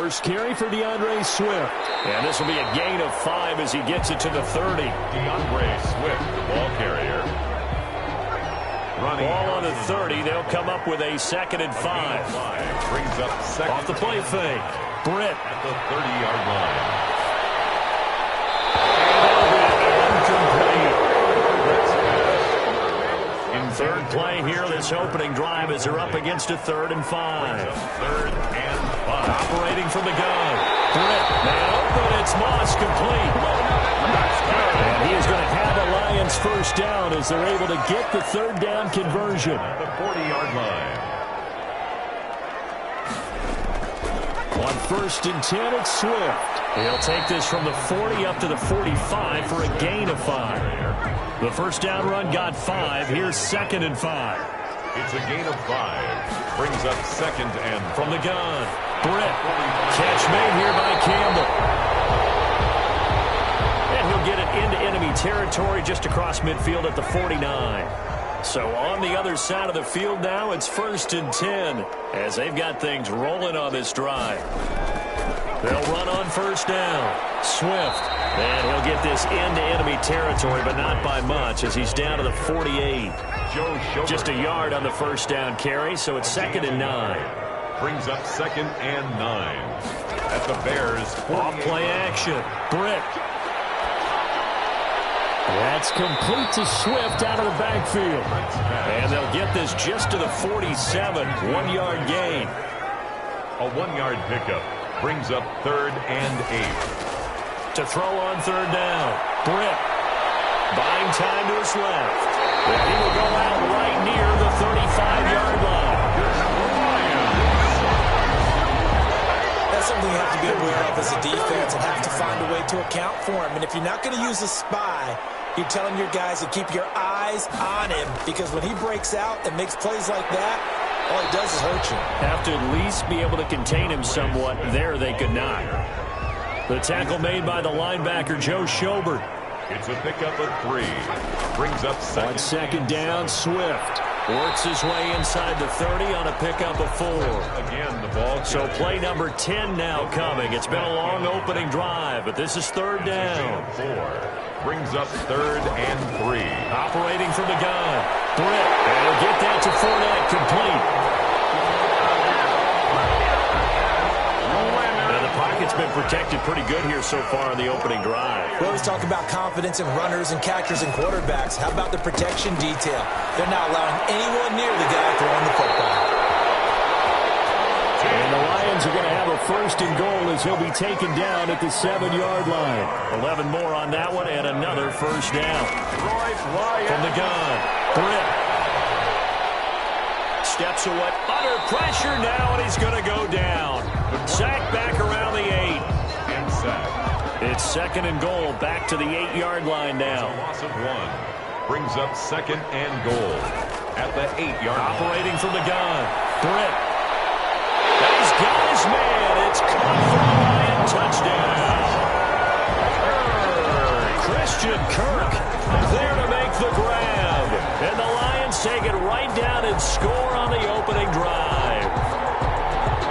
First carry for DeAndre Swift. And this will be a gain of 5 as he gets it to the 30. DeAndre Swift, the ball carrier. Ball on the 30. They'll come up with a 2nd and 5. Brings up second. Off the play fake. Britt. At the 30-yard line. In third play here, this opening drive as they're up against a 3rd and 5. 3rd and 5. Operating from the gun. Britt. Man open. It's Moss complete. And he is going to have a Lions first down as they're able to get the 3rd down conversion. At the 40-yard line. On 1st and 10, it's Swift. He'll take this from the 40 up to the 45 for a gain of 5. The first down run got 5. Here's 2nd and 5. It's a gain of 5. Brings up 2nd and from the gun. Britt. Catch made here by Campbell. And he'll get it into enemy territory just across midfield at the 49. So on the other side of the field now, it's 1st and 10 as they've got things rolling on this drive. They'll run on 1st down. Swift. And he'll get this into enemy territory, but not by much as he's down to the 48. Just a yard on the 1st down carry, so it's 2nd and 9. Brings up 2nd and 9. At the Bears. Off play action. Britt. That's complete to Swift out of the backfield. And they'll get this just to the 47. 1-yard gain. A 1-yard pickup. Brings up 3rd and 8. To throw on 3rd down. Britt. Buying time to his left. And he will go out right near the 35-yard line. That's something you have to be aware of as a defense and have to find a way to account for him. And if you're not going to use a spy, you're telling your guys to keep your eyes on him, because when he breaks out and makes plays like that, all he does is hurt you. Have to at least be able to contain him somewhat. There they could not. The tackle made by the linebacker, Joe Schobert. It's a pickup of 3. Brings up 2nd. On 2nd down, Swift Works his way inside the 30 on a pickup of 4. Again, the ball. So play number 10 now coming. It's been a long opening drive, but this is 3rd down. 4. Brings up 3rd and 3. Operating from the gun. Britt. And he'll get that to Fournette complete. And the pocket's been protected pretty good here so far in the opening drive. We always talk about confidence in runners and catchers and quarterbacks. How about the protection detail? They're not allowing anyone near the guy throwing the football. And the Lions are going to have a 1st and goal as he'll be taken down at the 7-yard line. 11 more on that one and another 1st down. From the gun. Britt. Steps away. Under pressure now, and he's going to go down. Sacked back around the 8. And sack. It's 2nd and goal. Back to the 8-yard line now. Loss of 1. Brings up 2nd and goal. At the 8-yard line. Operating from the gun. Britt. He's got his man. It's caught for a Lion touchdown. Christian Kirk there to make the grab. And the Lions take it right down and score on the opening drive.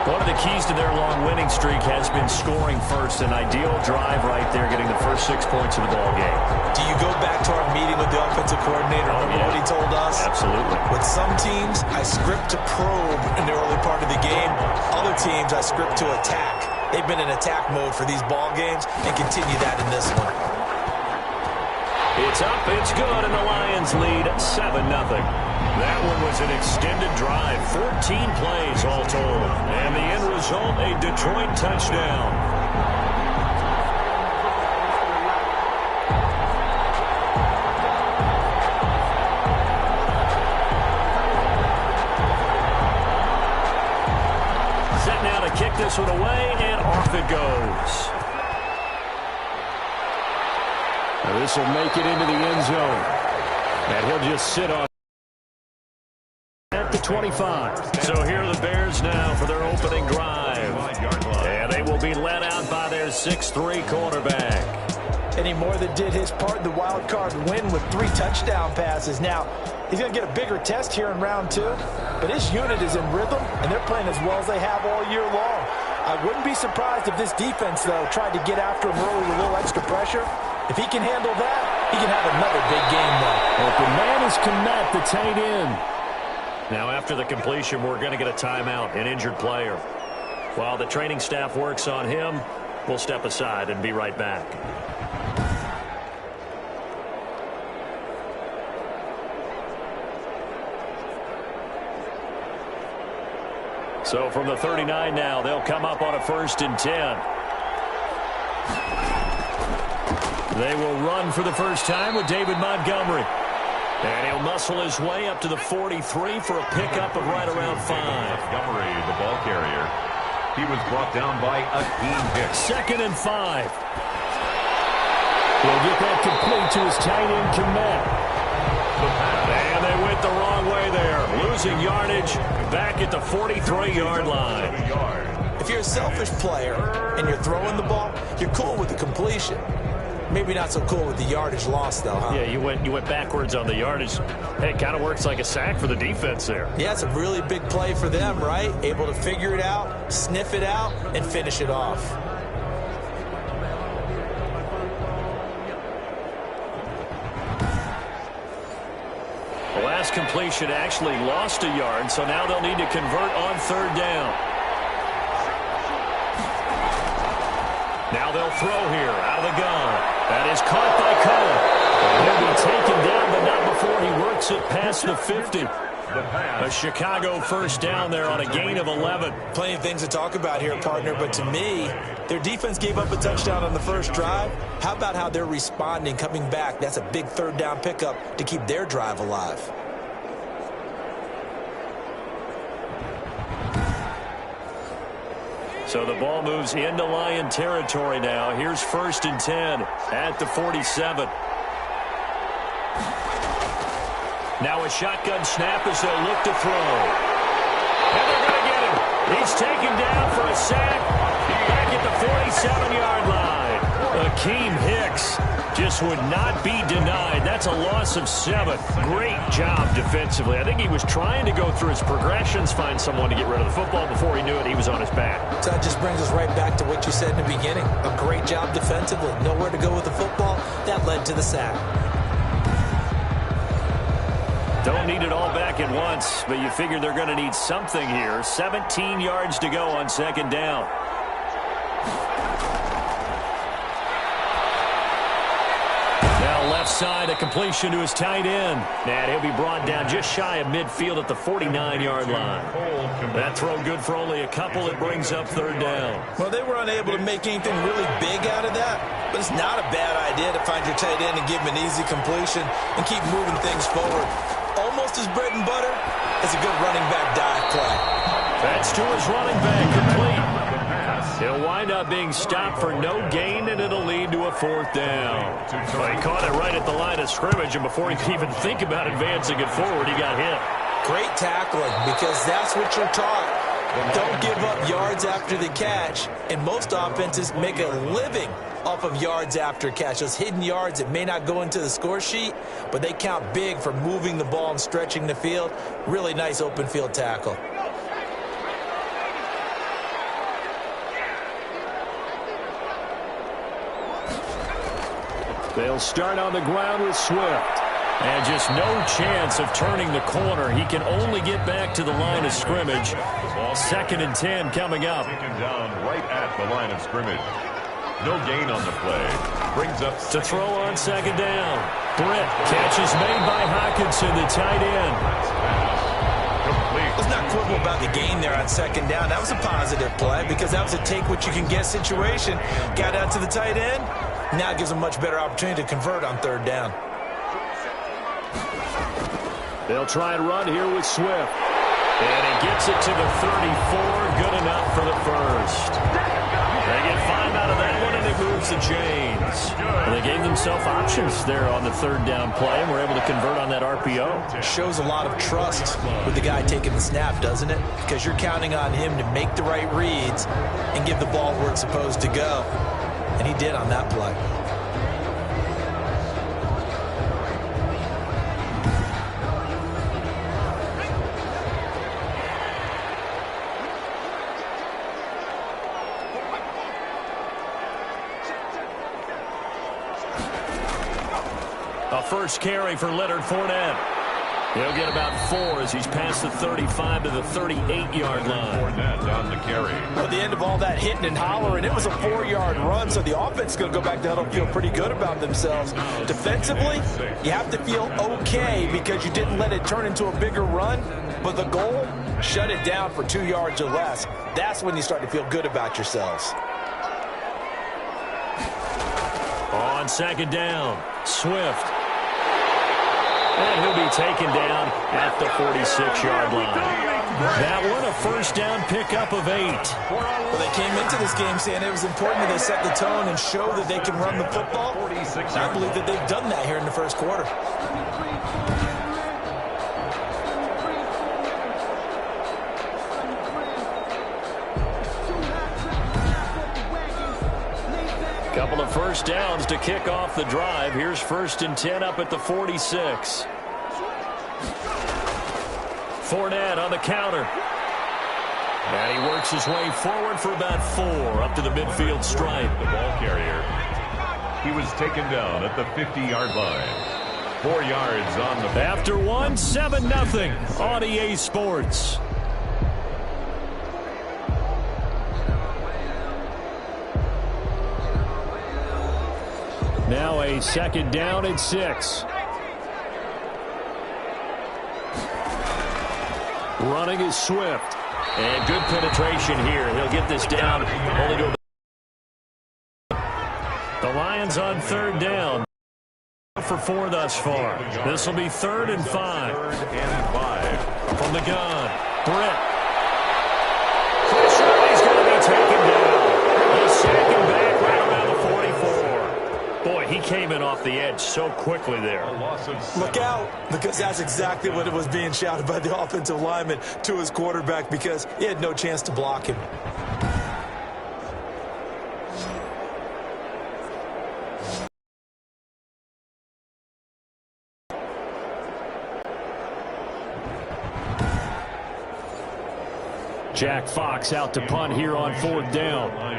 One of the keys to their long winning streak has been scoring first. An ideal drive right there, getting the first 6 points of the ball game. Do you go back to our meeting with the offensive coordinator? Remember what he told us? Absolutely. With some teams, I script to probe in the early part of the game. Other teams, I script to attack. They've been in attack mode for these ball games and continue that in this one. It's up, it's good, and the Lions lead 7-0. That one was an extended drive, 14 plays all told. And the end result, a Detroit touchdown. Set now to kick this one away, and off it goes. Now this will make it into the end zone. And he'll just sit on at the 25. So here are the Bears now for their opening drive. And they will be led out by their 6'3" quarterback. And he more than did his part in the wild card win with 3 touchdown passes. Now, he's going to get a bigger test here in round 2, but his unit is in rhythm, and they're playing as well as they have all year long. I wouldn't be surprised if this defense, though, tried to get after him early with a little extra pressure. If he can handle that, he can have another big game, though. Open man is Kmet, the tight end. Now, after the completion, we're going to get a timeout, an injured player. While the training staff works on him, we'll step aside and be right back. So from the 39 now, they'll come up on a 1st and 10. They will run for the first time with David Montgomery. And he'll muscle his way up to the 43 for a pickup of right around 5. Montgomery, the ball carrier. He was brought down by Akeem Hicks. 2nd and 5. He'll get that complete to his tight end, Kmet. And they went the wrong way there. Losing yardage back at the 43-yard line. If you're a selfish player and you're throwing the ball, you're cool with the completion. Maybe not so cool with the yardage loss, though, huh? Yeah, you went backwards on the yardage. Hey, it kind of works like a sack for the defense there. Yeah, it's a really big play for them, right? Able to figure it out, sniff it out, and finish it off. The last completion actually lost a yard, so now they'll need to convert on 3rd down. Now they'll throw here out of the gun. That is caught by Cole. He'll be taken down, but not before he works it past the 50. A Chicago 1st down there on a gain of 11. Plenty of things to talk about here, partner, but to me, their defense gave up a touchdown on the first drive. How about how they're responding, coming back? That's a big 3rd down pickup to keep their drive alive. So the ball moves into Lion territory now. Here's 1st and 10 at the 47. Now a shotgun snap as they'll look to throw. And they're going to get him. He's taken down for a sack back at the 47-yard line. Akeem Hicks just would not be denied. That's a loss of 7. Great job defensively. I think he was trying to go through his progressions, find someone to get rid of the football. Before he knew it, he was on his back. So that just brings us right back to what you said in the beginning. A great job defensively. Nowhere to go with the football. That led to the sack. Don't need it all back at once, but you figure they're going to need something here. 17 yards to go on 2nd down. Left side, a completion to his tight end. And he'll be brought down just shy of midfield at the 49-yard line. That throw good for only a couple. It brings up 3rd down. Well, they were unable to make anything really big out of that, but it's not a bad idea to find your tight end and give him an easy completion and keep moving things forward. Almost as bread and butter as a good running back dive play. That's to his running back, complete. He'll wind up being stopped for no gain, and it'll lead to a 4th down. Well, he caught it right at the line of scrimmage, and before he could even think about advancing it forward, he got hit. Great tackling, because that's what you're taught. Don't give up yards after the catch, and most offenses make a living off of yards after catch. Those hidden yards that may not go into the score sheet, but they count big for moving the ball and stretching the field. Really nice open field tackle. They'll start on the ground with Swift. And just no chance of turning the corner. He can only get back to the line of scrimmage. 2nd and 10 coming up. Taken down right at the line of scrimmage. No gain on the play. Brings up to throw on 2nd down. Britt, catch is made by Hockenson, the tight end. Let's not quibble about the gain there on 2nd down. That was a positive play because that was a take-what-you-can-get situation. Got out to the tight end. Now gives them much better opportunity to convert on 3rd down. They'll try and run here with Swift. And he gets it to the 34. Good enough for the 1st. They get 5 out of that one, and it moves the chains. And they gave themselves options there on the 3rd down play, and were able to convert on that RPO. Shows a lot of trust with the guy taking the snap, doesn't it? Because you're counting on him to make the right reads and give the ball where it's supposed to go. And he did on that play. first carry for Leonard Fournette. He'll get about 4 as he's past the 35 to the 38-yard line. Fournette on the carry. At the end of all that hitting and hollering, it was a 4-yard run, so the offense is going to go back to huddle, feel pretty good about themselves. Defensively, you have to feel okay because you didn't let it turn into a bigger run, but the goal, shut it down for 2 yards or less. That's when you start to feel good about yourselves. On second down, Swift. And he'll be taken down at the 46-yard line. That one, a first down pickup of 8. Well, they came into this game saying it was important that they set the tone and show that they can run the football. I believe that they've done that here in the first quarter. Couple of first downs to kick off the drive. Here's 1st and 10 up at the 46. Fournette on the counter. And he works his way forward for about 4 up to the midfield stripe. The ball carrier. He was taken down at the 50-yard line. 4 yards on the... After 1, 7-0 on EA Sports. Now a second down and 6. Running is Swift. And good penetration here. He'll get this down. Only to the Lions on 3rd down. For 4 thus far. This will be 3rd and 5. 3rd and 5. From the gun. Britt. Pressure. He's going to be taken down. He'll sack him back right around the 44. Boy, he came in off the edge so quickly there. Look out, because that's exactly what it was being shouted by the offensive lineman to his quarterback because he had no chance to block him. Jack Fox out to punt here on 4th down.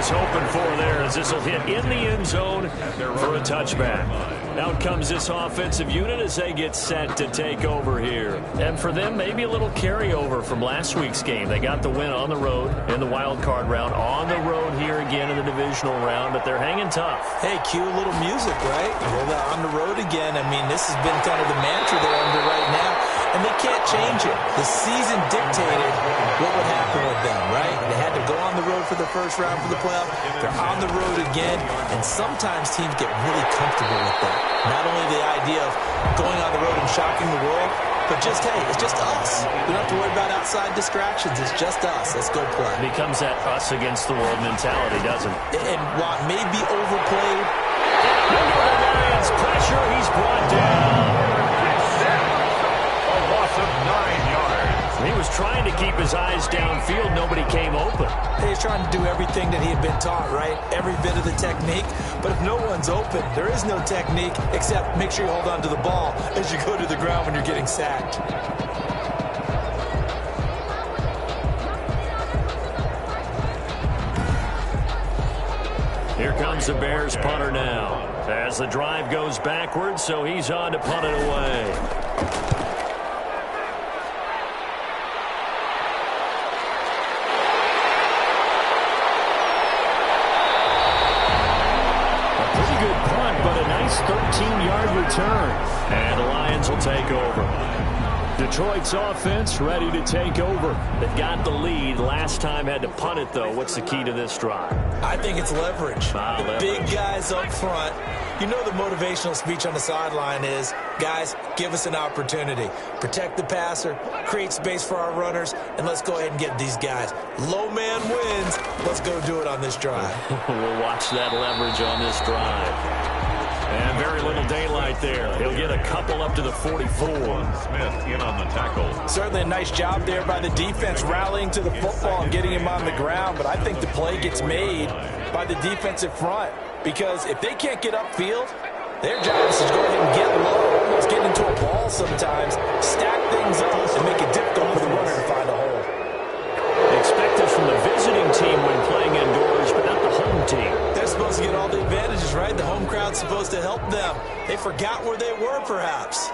Hoping for there as this will hit in the end zone for a touchback. Out comes this offensive unit as they get set to take over here. And for them, maybe a little carryover from last week's game. They got the win on the road in the wild card round, on the road here again in the divisional round, but they're hanging tough. Hey, cue a little music, right? Well, they're on the road again. I mean, this has been kind of the mantra they're under right now, and they can't change it. The season dictated what would happen with them, right? They had to go on the road for the first round for the playoff. They're on the road again, and sometimes teams get really comfortable with that. Not only the idea of going on the road and shocking the world, but just, hey, it's just us. We don't have to worry about outside distractions. It's just us. Let's go play. It becomes that us against the world mentality, doesn't it? And while it may be overplayed, Lions pressure, he's brought down. A loss of 9 yards. He was trying to keep his eyes downfield. Nobody came open. he's trying to do everything that he had been taught, right? Every bit of the technique. But if no one's open, there is no technique except make sure you hold on to the ball as you go to the ground when you're getting sacked. Here comes the Bears punter now. As the drive goes backwards, so he's on to punt it away. But a nice 13-yard return. And the Lions will take over. Detroit's offense ready to take over. They've got the lead. Last time had to punt it, though. What's the key to this drive? I think it's leverage. The big guys up front. You know the motivational speech on the sideline is, guys, give us an opportunity. Protect the passer, create space for our runners, and let's go ahead and get these guys. Low man wins. Let's go do it on this drive. We'll watch that leverage on this drive. And very little daylight there. He'll get a couple up to the 44. Smith in on the tackle. Certainly a nice job there by the defense rallying to the football and getting him on the ground. But I think the play gets made by the defensive front. Because if they can't get upfield, their job is to go ahead and get low, almost get into a ball sometimes, stack things up, and make it difficult for the runner to find a hole. that's supposed to help them. They forgot where they were, perhaps.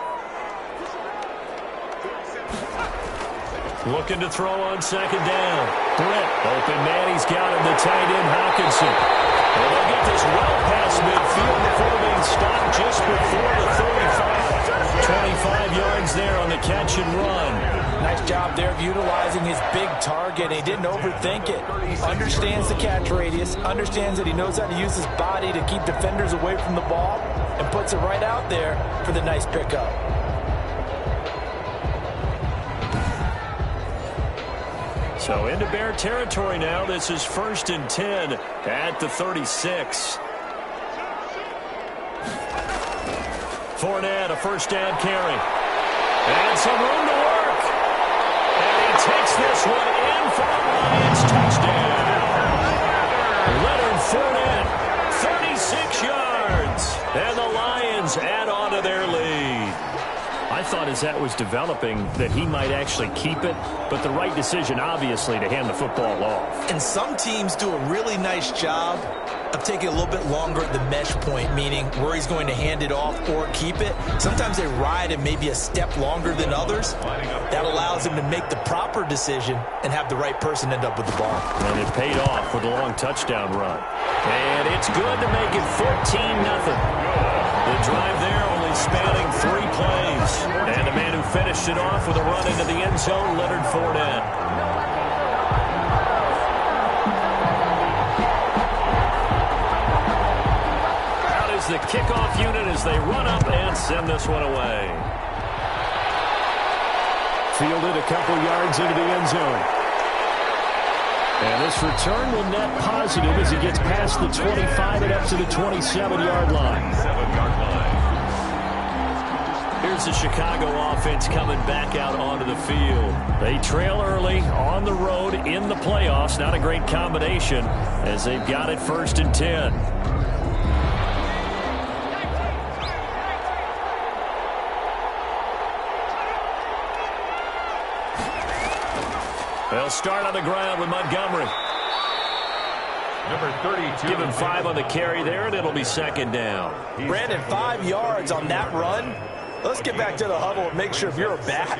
Looking to throw on second down. Brett, open man, he's got him, the tight end, Hawkinson. Well, they'll get this well past midfield before being stopped just before the 35. 25 yards there on the catch and run. Nice job there of utilizing his big target. He didn't overthink it. Understands the catch radius, understands that he knows how to use his body to keep defenders away from the ball, and puts it right out there for the nice pickup. So into Bear territory now. This is 1st and 10 at the 36. Fournette, a first down carry. And some room to work. And he takes this one in for the Lions touchdown. Leonard Fournette, 36 yards. And the Lions add on to their lead. I thought as that was developing that he might actually keep it, but the right decision, obviously, to hand the football off. And some teams do a really nice job of taking a little bit longer at the mesh point, meaning where he's going to hand it off or keep it. Sometimes they ride him maybe a step longer than others. That allows him to make the proper decision and have the right person end up with the ball. And it paid off with a long touchdown run. And it's good to make it 14-0. The drive there only spanning 3 plays. And the man who finished it off with a run into the end zone, Leonard Fournette. Out is the kickoff unit as they run up and send this one away. Fielded a couple yards into the end zone. And this return will net positive as he gets past the 25 and up to the 27-yard line. Here's the Chicago offense coming back out onto the field. They trail early on the road in the playoffs. Not a great combination as they've got it 1st and 10. They'll start on the ground with Montgomery. Number 32. Give him 5 on the carry there, and it'll be 2nd down. Brandon, 5 yards on that run. Let's get back to the huddle and make sure if you're a back,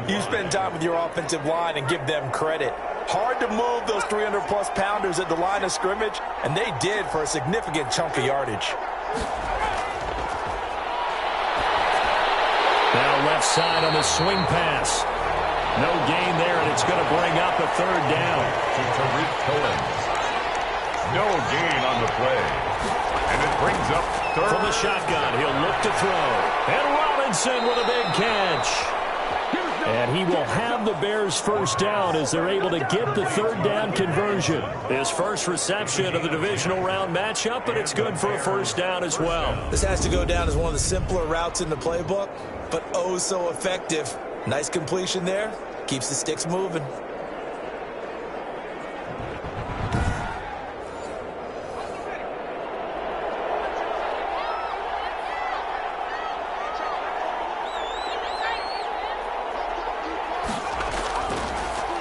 you spend time with your offensive line and give them credit. Hard to move those 300-plus pounders at the line of scrimmage, and they did for a significant chunk of yardage. Now left side on the swing pass. No gain there, and it's going to bring up a 3rd down. To Tariq Cohen. No gain on the play. And it brings up 3rd. From the shotgun, he'll look to throw. And Robinson with a big catch. And he will have the Bears' 1st down as they're able to get the 3rd down conversion. His first reception of the divisional round matchup, but it's good for a 1st down as well. This has to go down as one of the simpler routes in the playbook, but oh so effective. Nice completion there. Keeps the sticks moving.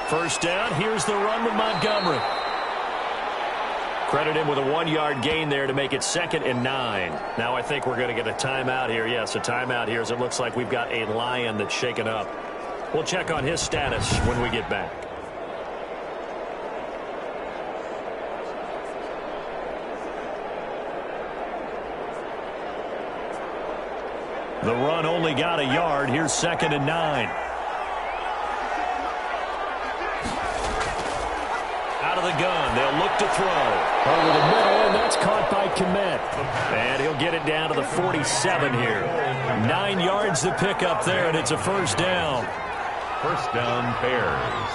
First down, here's the run with Montgomery. Credit him with a 1-yard gain there to make it 2nd and 9. Now I think we're going to get a timeout here. Yes, a timeout here as it looks like we've got a Lion that's shaken up. We'll check on his status when we get back. The run only got a yard. Here's 2nd and 9. Out of the gun. They'll look to throw. Over the middle, and that's caught by Komet. And he'll get it down to the 47 here. 9 yards to pick up there, and it's a 1st down. 1st down, Bears.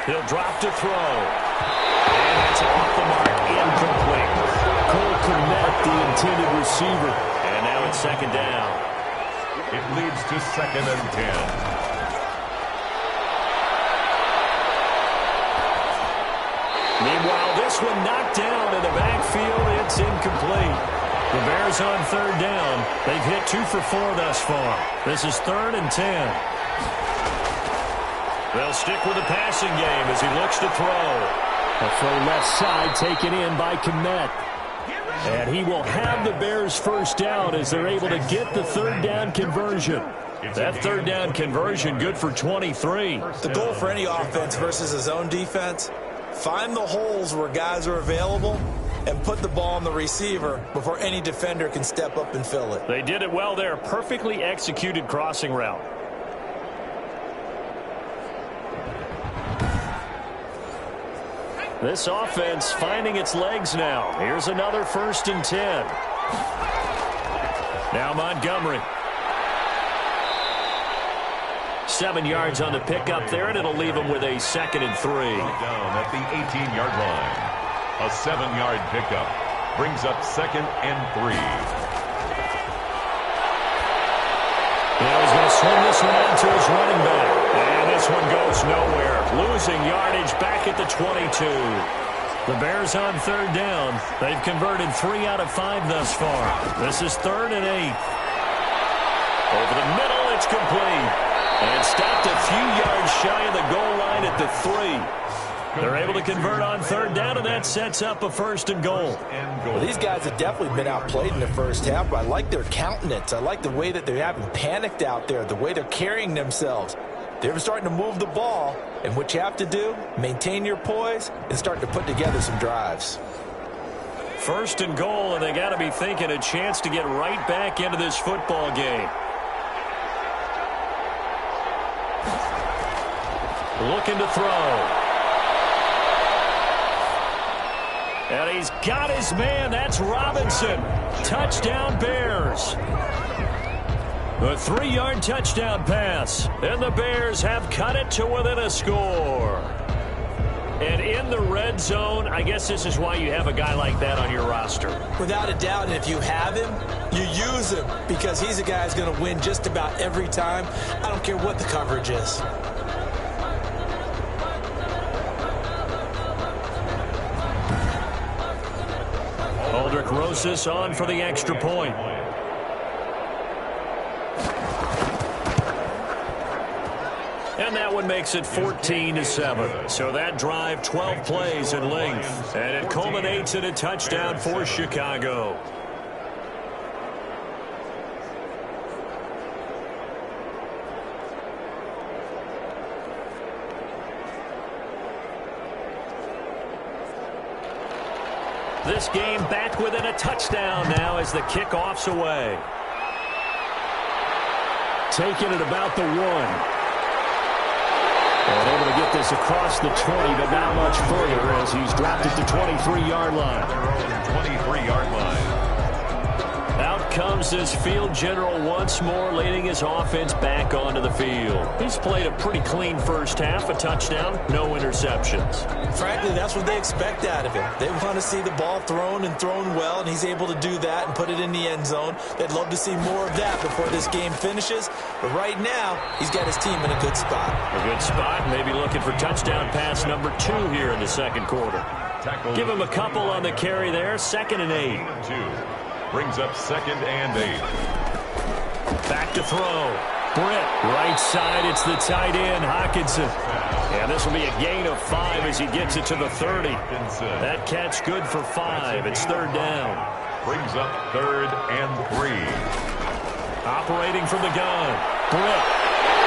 He'll drop to throw. And it's off the mark, incomplete. Cole Komet, the intended receiver. And now it's 2nd down. It leads to 2nd and 10. Meanwhile, this one knocked down in the backfield. It's incomplete. The Bears on 3rd down. They've hit 2 for 4 thus far. This is 3rd and 10. They'll stick with the passing game as he looks to throw. A throw left side taken in by Komet. And he will have the Bears first down as they're able to get the third down conversion. That third down conversion good for 23. The goal for any offense versus his own defense, find the holes where guys are available and put the ball on the receiver before any defender can step up and fill it. They did it well there. Perfectly executed crossing route. This offense finding its legs now. Here's another 1st and 10. Now Montgomery. 7 yards on the pickup there, and it'll leave him with a 2nd and 3. Down at the 18-yard line. A 7-yard pickup brings up 2nd and 3. He's going to swing this one out to his running back. And this one goes nowhere. Losing yardage back at the 22. The Bears on third down. They've converted 3 out of 5 thus far. This is 3rd and 8. Over the middle, it's complete. And stopped a few yards shy of the goal line at the 3. They're able to convert on third down, and that sets up a 1st and goal. Well, these guys have definitely been outplayed in the first half, but I like their countenance. I like the way that they haven't panicked out there, the way they're carrying themselves. They're starting to move the ball, and what you have to do, maintain your poise and start to put together some drives. 1st and goal, and they got to be thinking a chance to get right back into this football game. Looking to throw. And he's got his man. That's Robinson. Touchdown Bears. A 3-yard touchdown pass. And the Bears have cut it to within a score. And in the red zone, I guess this is why you have a guy like that on your roster. Without a doubt, and if you have him, you use him because he's a guy who's going to win just about every time. I don't care what the coverage is. Aldrich Rosas on for the extra point. And that one makes it 14-7. So that drive, 12 plays in length. And it culminates in a touchdown for Chicago. This game back within a touchdown now as the kickoff's away. Taking it about the 1. And able to get this across the 20, but not much further as he's dropped it to 23-yard line. 23-yard line. Out comes this field general once more, leading his offense back onto the field. He's played a pretty clean first half, a touchdown, no interceptions. Frankly, that's what they expect out of him. They want to see the ball thrown and thrown well, and he's able to do that and put it in the end zone. They'd love to see more of that before this game finishes. But right now, he's got his team in a good spot. A good spot, maybe looking for touchdown pass number 2 here in the second quarter. Give him a couple on the carry there, 2nd and 8. 2. Brings up 2nd and 8. Back to throw. Britt, right side, it's the tight end, Hockenson. And this will be a gain of 5 as he gets it to the 30. That catch good for 5. It's 3rd down. Brings up 3rd and 3. Operating from the gun. Britt.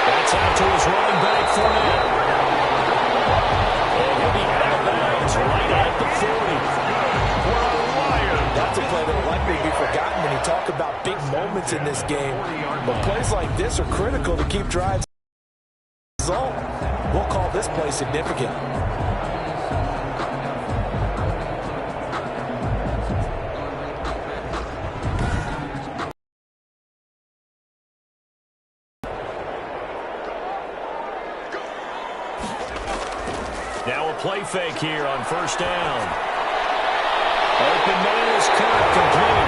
That's out to his running back, Fournette. And he'll be out of bounds right at the 40. That's a play that will likely be forgotten when you talk about big moments in this game. But plays like this are critical to keep drives. We'll call this play significant. Now a play fake here on 1st down. Open man is caught complete.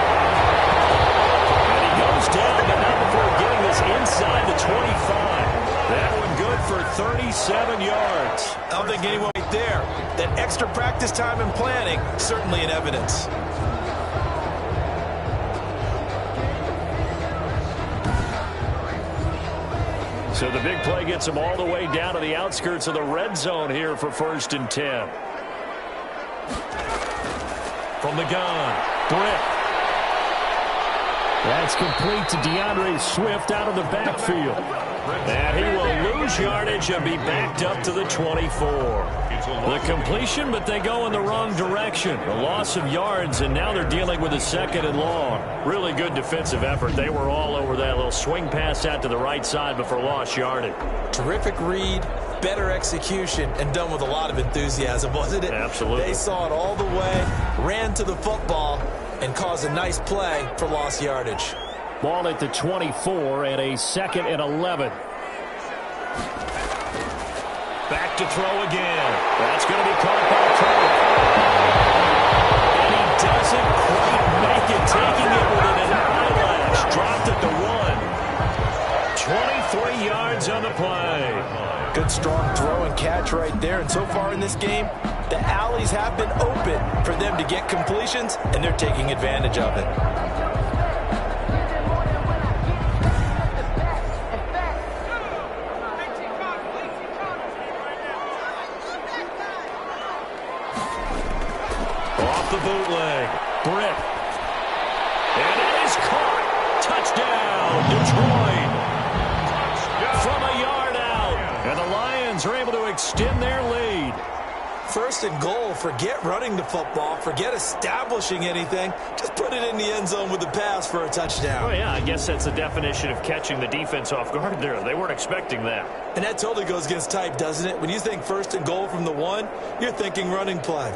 And he goes down, but not before getting this inside the 25. That one good for 37 yards. I don't think anyone right there. That extra practice time and planning, certainly in evidence. So the big play gets him all the way down to the outskirts of the red zone here for 1st and 10. From the gun, Britt. That's complete to DeAndre Swift out of the backfield. And he will lose yardage and be backed up to the 24. The completion, but they go in the wrong direction. A loss of yards, and now they're dealing with a 2nd and long. Really good defensive effort. They were all over that little swing pass out to the right side, but for lost yardage. Terrific read, better execution, and done with a lot of enthusiasm, wasn't it? Absolutely. They saw it all the way, ran to the football, and caused a nice play for lost yardage. Ball at the 24 and a 2nd and 11. Back to throw again. That's going to be caught by Kirk. And he doesn't quite make it, taking it within an eyelash. Dropped at the 1. 23 yards on the play. Good strong throw and catch right there. And so far in this game, the alleys have been open for them to get completions, and they're taking advantage of it. Off the bootleg. Britt. And it is caught. Touchdown, Detroit. From a yard out. And the Lions are able to extend their lead. 1st and goal, forget running the football, forget establishing anything. Just put it in the end zone with the pass for a touchdown. Oh, yeah, I guess that's the definition of catching the defense off guard there. They weren't expecting that. And that totally goes against type, doesn't it? When you think 1st and goal from the 1, you're thinking running play.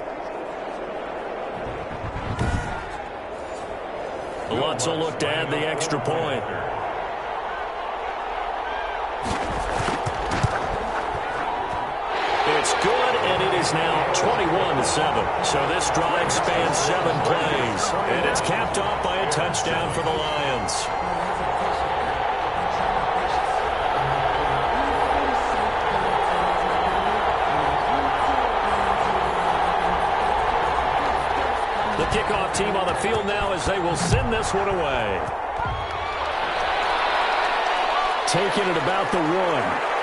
Lutz will look to add the extra point. It's good, and it is now 21-7. So this drive spans 7 plays, and it's capped off by a touchdown for the Lions. The kickoff team on the field now as they will send this one away. Taking it about the 1.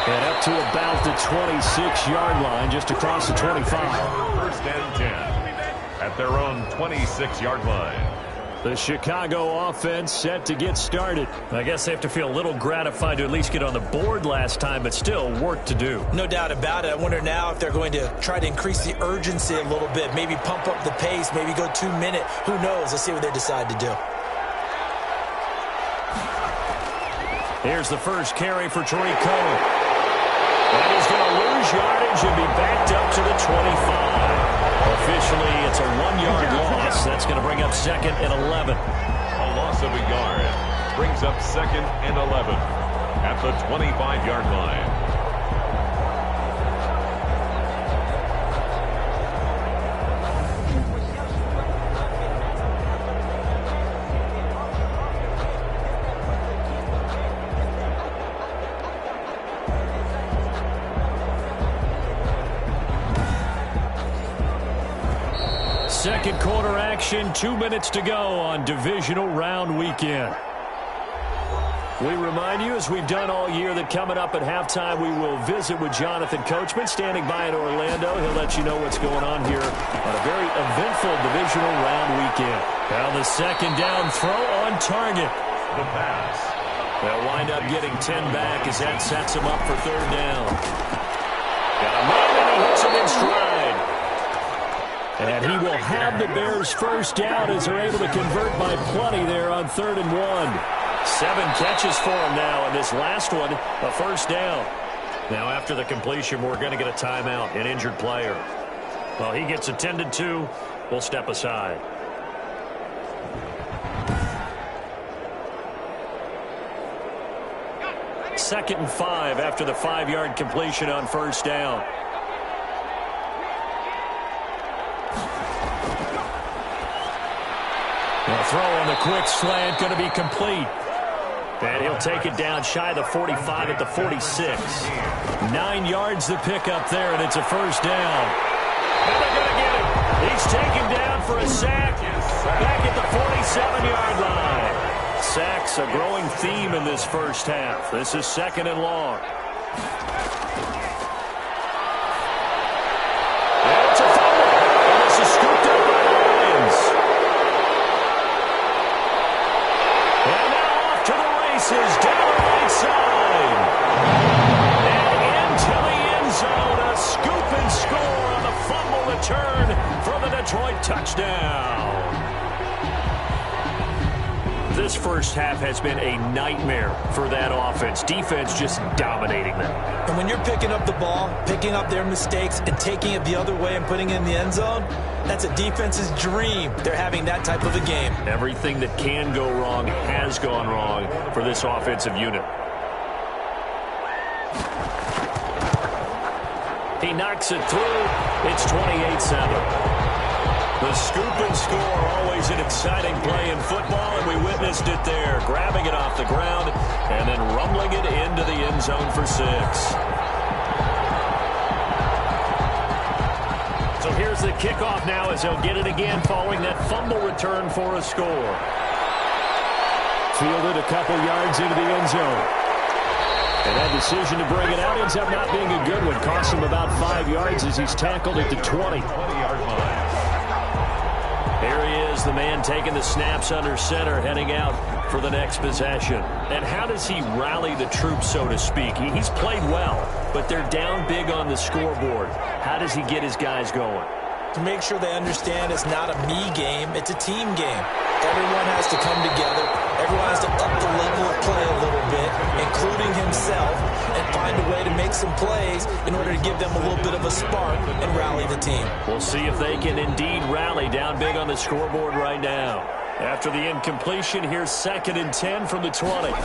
And up to about the 26-yard line, just across the 25. 1st and 10 at their own 26-yard line. The Chicago offense set to get started. I guess they have to feel a little gratified to at least get on the board last time, but still work to do. No doubt about it. I wonder now if they're going to try to increase the urgency a little bit, maybe pump up the pace, maybe go 2-minute. Who knows? Let's see what they decide to do. Here's the first carry for Tariq Cohen. And he's going to lose yardage and be backed up to the 25. Officially, it's a 1-yard loss. That's going to bring up 2nd and 11. A loss of a yard brings up 2nd and 11 at the 25-yard line. Second quarter action, 2 minutes to go on divisional round weekend. We remind you, as we've done all year, that coming up at halftime, we will visit with Jonathan Coachman, standing by in Orlando. He'll let you know what's going on here on a very eventful divisional round weekend. Now the 2nd down throw on target. The pass. They'll wind up getting 10 back as that sets them up for 3rd down. Got a man, and he hits him in stride. And he will have the Bears' first down as they're able to convert by plenty there on 3rd and 1. 7 catches for him now, and this last one, a first down. Now, after the completion, we're going to get a timeout, an injured player. Well, he gets attended to. We'll step aside. Second and 5 after the 5-yard completion on first down. The throw on the quick slant going to be complete. And he'll take it down shy of the 45 at the 46. 9 yards the pickup there, and it's a first down. And they're going to get him. He's taken down for a sack back at the 47-yard line. Sacks a growing theme in this first half. This is 2nd and long. And it's a fumble. And this is scooped up by the Detroit touchdown. This first half has been a nightmare for that offense. Defense just dominating them. And when you're picking up the ball, picking up their mistakes, and taking it the other way and putting it in the end zone, that's a defense's dream. They're having that type of a game. Everything that can go wrong has gone wrong for this offensive unit. He knocks it through. It's 28-7. The scoop and score, always an exciting play in football, and we witnessed it there, grabbing it off the ground and then rumbling it into the end zone for 6. So here's the kickoff now as they'll get it again following that fumble return for a score. Fielded a couple yards into the end zone. And that decision to bring it out ends up not being a good one. Costs him about 5 yards as he's tackled at the 20. 20-yard line. Here he is, the man taking the snaps under center, heading out for the next possession. And how does he rally the troops, so to speak? He's played well, but they're down big on the scoreboard. How does he get his guys going? To make sure they understand it's not a me game, it's a team game. Everyone has to come together. Everyone has to up the level of play a little bit, including himself, and find a way to make some plays in order to give them a little bit of a spark and rally the team. We'll see if they can indeed rally down big on the scoreboard right now. After the incompletion, here's 2nd and 10 from the 20. And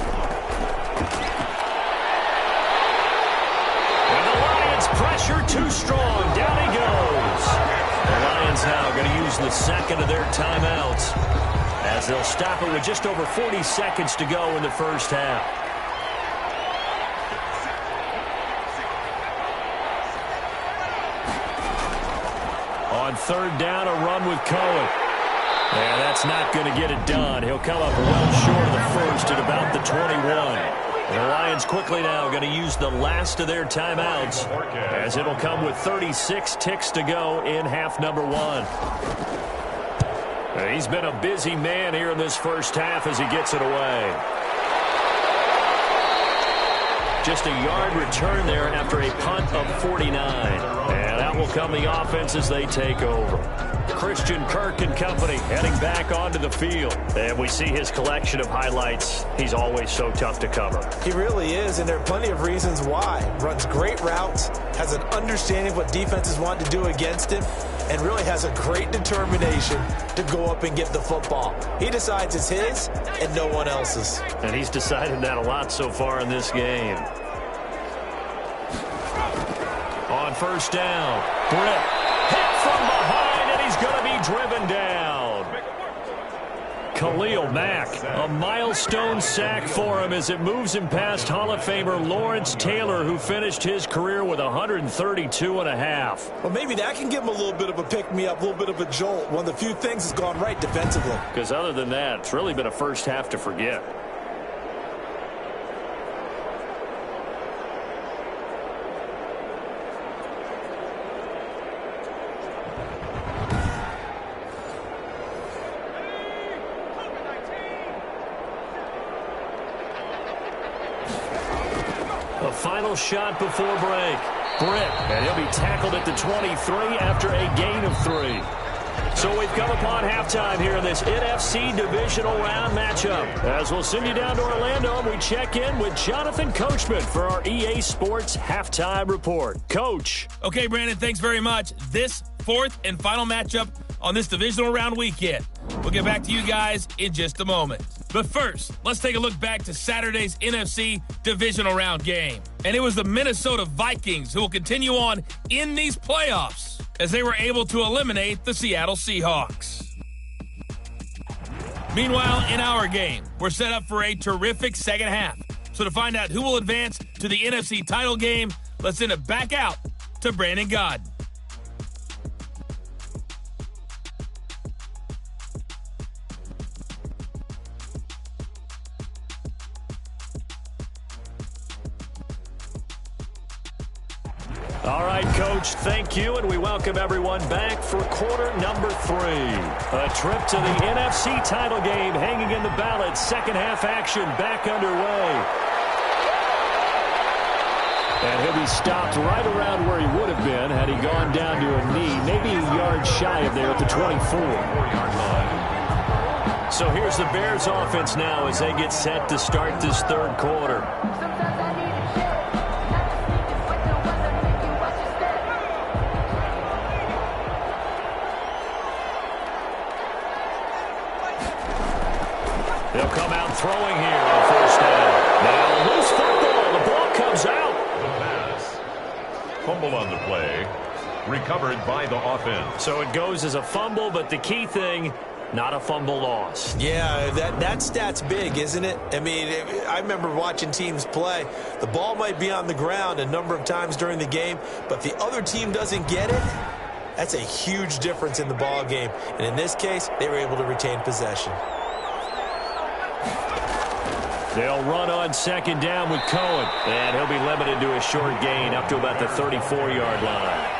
the Lions pressure too strong. Down he goes. The Lions now going to use the second of their timeouts, as they'll stop it with just over 40 seconds to go in the first half. On 3rd down, a run with Cohen. And that's not going to get it done. He'll come up well short of the first at about the 21. The Lions quickly now going to use the last of their timeouts, as it'll come with 36 ticks to go in half number 1. He's been a busy man here in this first half as he gets it away. Just a yard return there after a punt of 49. And out will come the offense as they take over. Christian Kirk and company heading back onto the field. And we see his collection of highlights. He's always so tough to cover. He really is, and there are plenty of reasons why. Runs great routes, has an understanding of what defenses want to do against him, and really has a great determination to go up and get the football. He decides it's his and no one else's. And he's decided that a lot so far in this game. On 1st down, Britt hit from behind, and he's going to be driven down. Khalil Mack, a milestone sack for him as it moves him past Hall of Famer Lawrence Taylor, who finished his career with 132.5. Well, maybe that can give him a little bit of a pick-me-up, a little bit of a jolt. One of the few things that's gone right defensively. Because other than that, it's really been a first half to forget. A final shot before break. Britt, and he'll be tackled at the 23 after a gain of 3. So we've come upon halftime here in this NFC divisional round matchup. As we'll send you down to Orlando, and we check in with Jonathan Coachman for our EA Sports halftime report. Coach. Okay, Brandon, thanks very much. This 4th and final matchup on this divisional round weekend. We'll get back to you guys in just a moment. But first, let's take a look back to Saturday's NFC divisional round game. And it was the Minnesota Vikings who will continue on in these playoffs as they were able to eliminate the Seattle Seahawks. Meanwhile, in our game, we're set up for a terrific second half. So to find out who will advance to the NFC title game, let's send it back out to Brandon Godden. All right, Coach, thank you, and we welcome everyone back for quarter number 3. A trip to the NFC title game hanging in the balance. Second half action back underway. And he'll be stopped right around where he would have been had he gone down to a knee, maybe a yard shy of there at the 24-yard line. So here's the Bears offense now as they get set to start this third quarter. They'll come out throwing here on first down. Now loose football. The ball comes out. The pass. Fumble on the play. Recovered by the offense. So it goes as a fumble, but the key thing, not a fumble loss. Yeah, that stat's big, isn't it? I mean, I remember watching teams play. The ball might be on the ground a number of times during the game, but if the other team doesn't get it, that's a huge difference in the ball game. And in this case, they were able to retain possession. They'll run on second down with Cohen, and he'll be limited to a short gain up to about the 34-yard line.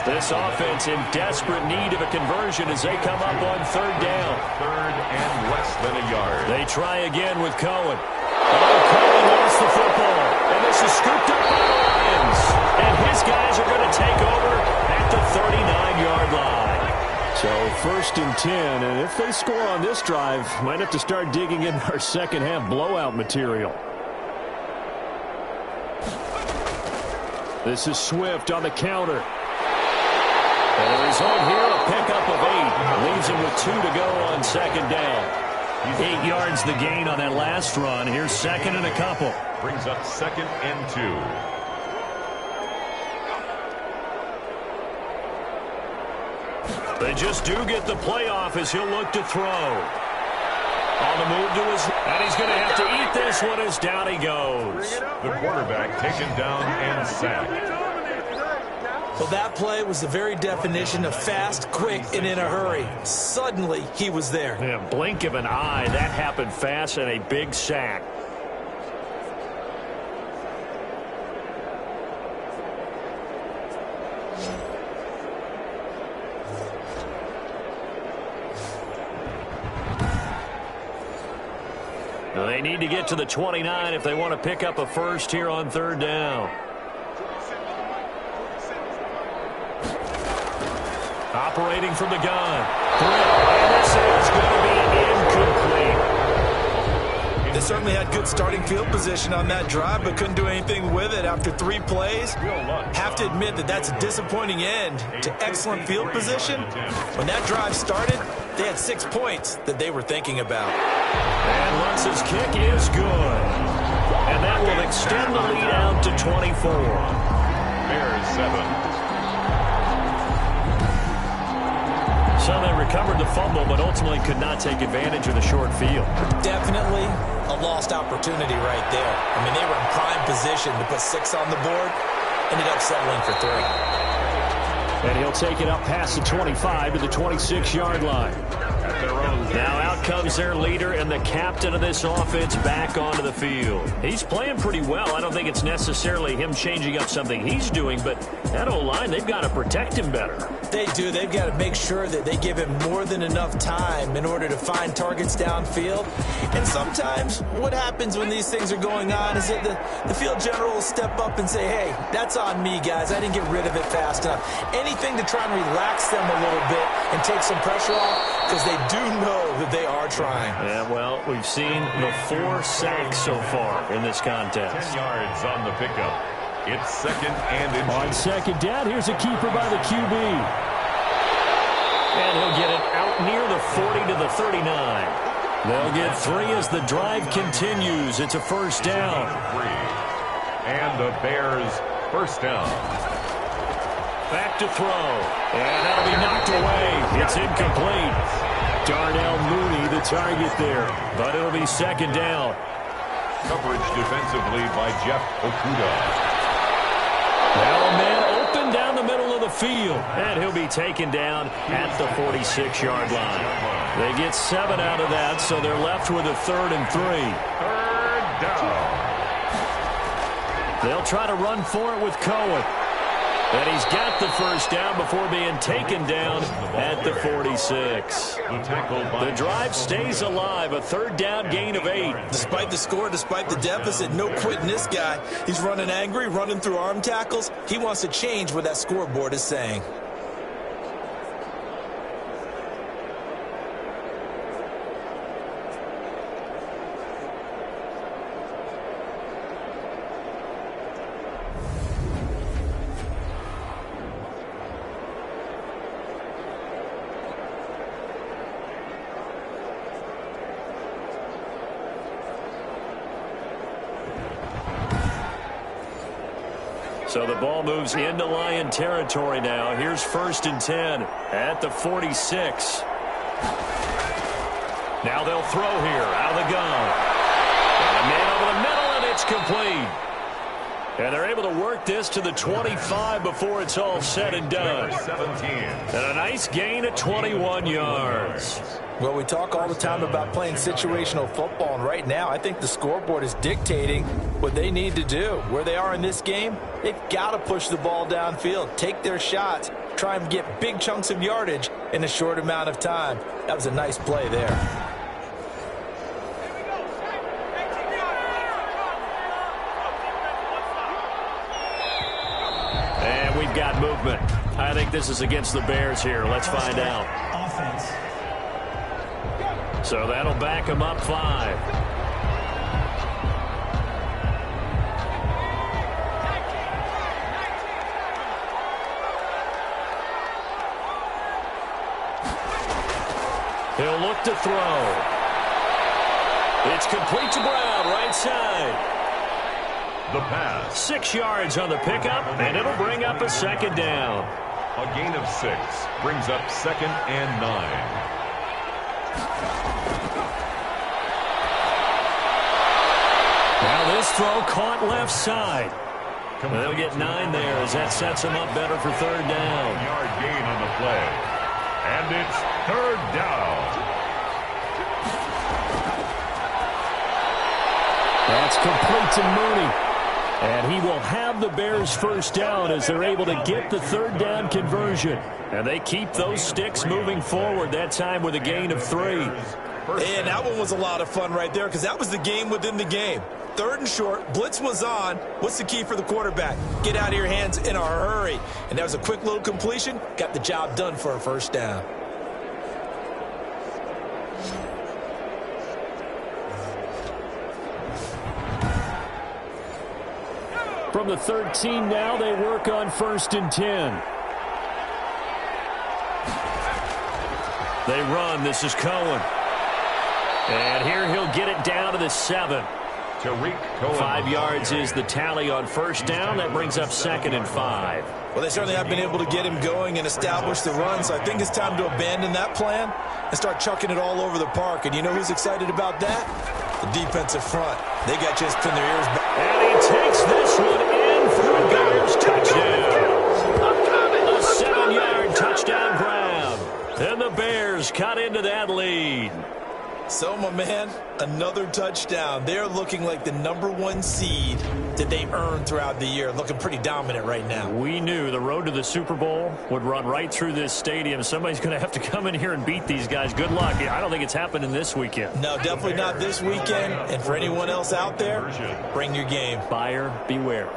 This offense in desperate need of a conversion as they come up on third down. Third and less than a yard. They try again with Cohen. Oh, Cohen lost the football, and this is scooped up by the Lions. And his guys are going to take over at the 39-yard line. So first and 10, and if they score on this drive, might have to start digging in our second half blowout material. This is Swift on the counter. And the result here, a pickup of 8. Leaves him with 2 to go on second down. 8 yards the gain on that last run. Here's second and a couple. Brings up second and 2. They just do get the playoff as he'll look to throw. On the move to his, and he's going to have to eat this one as down he goes. The quarterback taken down and sacked. Well, that play was the very definition of fast, quick, and in a hurry. Suddenly, he was there. Yeah, blink of an eye. That happened fast and a big sack. They need to get to the 29 if they want to pick up a first here on third down. Operating from the gun. And this is going to be incomplete. They certainly had good starting field position on that drive, but couldn't do anything with it after 3 plays. Have to admit that that's a disappointing end to excellent field position. When that drive started, they had 6 points that they were thinking about. And Lutz's kick is good. And that will extend the lead out to 24. Bears 7. So they recovered the fumble, but ultimately could not take advantage of the short field. Definitely a lost opportunity right there. I mean, they were in prime position to put 6 on the board. Ended up settling for 3. And he'll take it up past the 25 to the 26-yard line. Now out comes their leader and the captain of this offense back onto the field. He's playing pretty well. I don't think it's necessarily him changing up something he's doing, but that O-line, they've got to protect him better. They do. They've got to make sure that they give him more than enough time in order to find targets downfield. And sometimes what happens when these things are going on is that the field general will step up and say, hey, that's on me, guys. I didn't get rid of it fast enough. Anything to try and relax them a little bit and take some pressure off, because they do know that they are trying. Yeah, well, we've seen the 4 sacks so far in this contest. 10 yards on the pickup. It's second and inches. On second down, here's a keeper by the QB. And he'll get it out near the 40 to the 39. They'll get 3 as the drive continues. It's a first down. 3. And the Bears first down. Back to throw. And that'll be knocked away. It's incomplete. Darnell Mooney, the target there. But it'll be second down. Coverage defensively by Jeff Okuda. Now a man open down the middle of the field. And he'll be taken down at the 46-yard line. They get 7 out of that, so they're left with a 3rd and 3. Third down. They'll try to run for it with Cohen. And he's got the first down before being taken down at the 46. The drive stays alive, a third down gain of 8. Despite the score, despite the deficit, no quitting this guy. He's running angry, running through arm tackles. He wants to change what that scoreboard is saying. So the ball moves into Lion territory now. Here's 1st and 10 at the 46. Now they'll throw here out of the gun. And a man over the middle, and it's complete. And they're able to work this to the 25 before it's all said and done. 17. And a nice gain of 21 yards. Well, we talk all the time about playing situational football, and right now I think the scoreboard is dictating what they need to do. Where they are in this game, they've got to push the ball downfield, take their shots, try and get big chunks of yardage in a short amount of time. That was a nice play there. And we've got movement. I think this is against the Bears here. Let's find out. Offense. So that'll back him up 5. He'll look to throw. It's complete to Brown, right side. The pass. 6 yards on the pickup, and it'll bring up a 2nd down. A gain of 6 brings up 2nd and 9. Now this throw caught left side. They'll get 9 there as that sets them up better for 3rd down. Yard gain on the play. And it's 3rd down. That's complete to Mooney. And he will have the Bears' 1st down as they're able to get the 3rd down conversion. And they keep those sticks moving forward, that time with a gain of 3. And that one was a lot of fun right there because that was the game within the game. 3rd and short, blitz was on. What's the key for the quarterback? Get out of your hands in a hurry. And that was a quick little completion. Got the job done for a 1st down. From the 13 now, they work on 1st and 10. They run. This is Cohen. And here he'll get it down to the 7. Tariq Cohen. 5 yards is the tally on 1st down. That brings up 2nd and 5. Well, they certainly have been able to get him going and establish the run, so I think it's time to abandon that plan and start chucking it all over the park. And you know who's excited about that? The defensive front. They got just in their ears back. And he takes this one in for a Bears touchdown. A 7-yard touchdown grab. And the Bears cut into that lead. So, my man, another touchdown. They're looking like the #1 seed that they earned throughout the year. Looking pretty dominant right now. We knew the road to the Super Bowl would run right through this stadium. Somebody's going to have to come in here and beat these guys. Good luck. I don't think it's happening this weekend. No, definitely not this weekend. And for anyone else out there, bring your game. Buyer beware.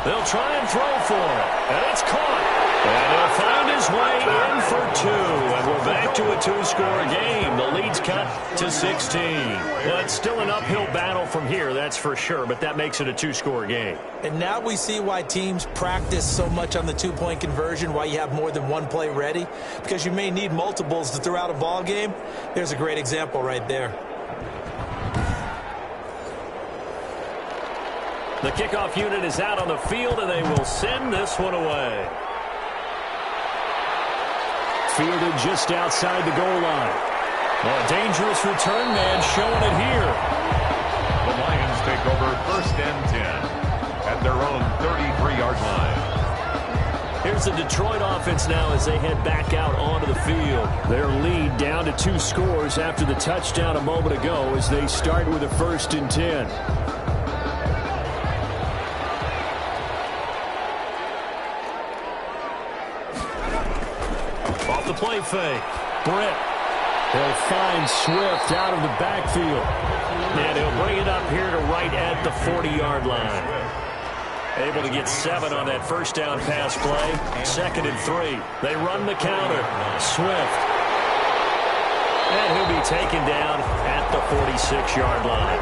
They'll try and throw for it. And it's caught. And he'll find his way in for 2. And we're back to a 2-score game. The lead's cut to 16. Well, it's still an uphill battle from here, that's for sure. But that makes it a 2-score game. And now we see why teams practice so much on the 2-point conversion, why you have more than one play ready. Because you may need multiples to throw out a ball game. There's a great example right there. The kickoff unit is out on the field, and they will send this one away. Fielded just outside the goal line. Well, a dangerous return man showing it here. The Lions take over 1st and 10 at their own 33-yard line. Here's the Detroit offense now as they head back out onto the field. Their lead down to 2 scores after the touchdown a moment ago as they start with a 1st and 10. play fake. Britt. He'll find Swift out of the backfield. And he'll bring it up here to right at the 40-yard line. Able to get 7 on that first down pass play. 2nd and 3. They run the counter. Swift. And he'll be taken down at the 46-yard line.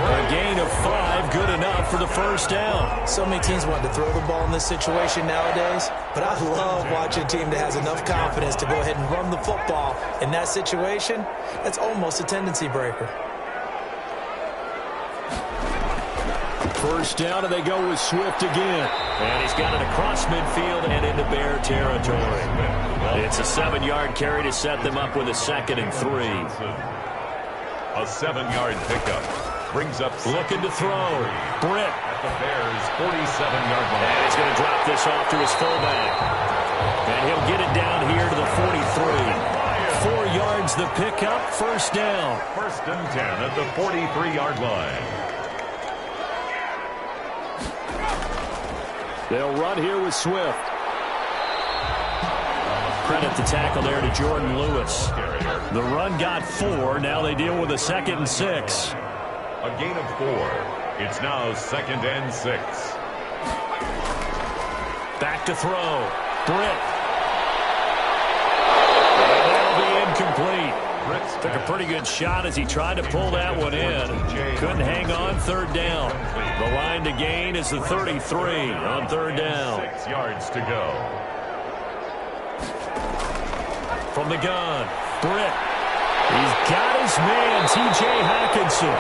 A gain of 5, good enough for the first down. So many teams want to throw the ball in this situation nowadays, but I love watching a team that has enough confidence to go ahead and run the football. In that situation, that's almost a tendency breaker. First down, and they go with Swift again. And he's got it across midfield and into Bear territory. It's a 7-yard carry to set them up with a 2nd and 3. A 7-yard pickup brings up looking to throw. Britt at the Bears' 47-yard line. And he's going to drop this off to his fullback. And he'll get it down here to the 43. 4 yards the pickup, first down. 1st and 10 at the 43-yard line. They'll run here with Swift. Credit the tackle there to Jordan Lewis. The run got 4. Now they deal with a 2nd and 6. A gain of 4. It's now 2nd and 6. Back to throw. Britt. And that'll be incomplete. Took a pretty good shot as he tried to pull that one in. Couldn't hang on, 3rd down. The line to gain is the 33 on 3rd down. 6 yards to go. From the gun, Britt. He's got his man, T.J. Hockenson.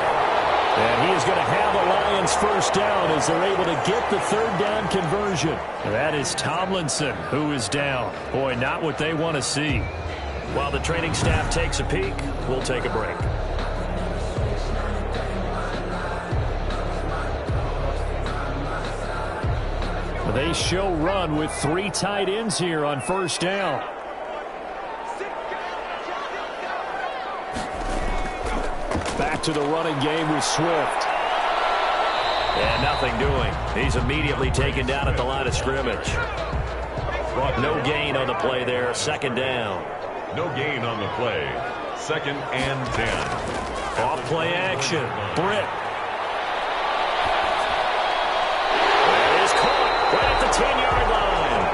And he is going to have the Lions first down as they're able to get the 3rd down conversion. That is Tomlinson who is down. Boy, not what they want to see. While the training staff takes a peek, we'll take a break. They show run with 3 tight ends here on first down. Back to the running game with Swift. And nothing doing. He's immediately taken down at the line of scrimmage. No gain on the play there. 2nd down. No gain on the play. 2nd and 10. Off play action. Britt. That is caught right at the 10-yard line.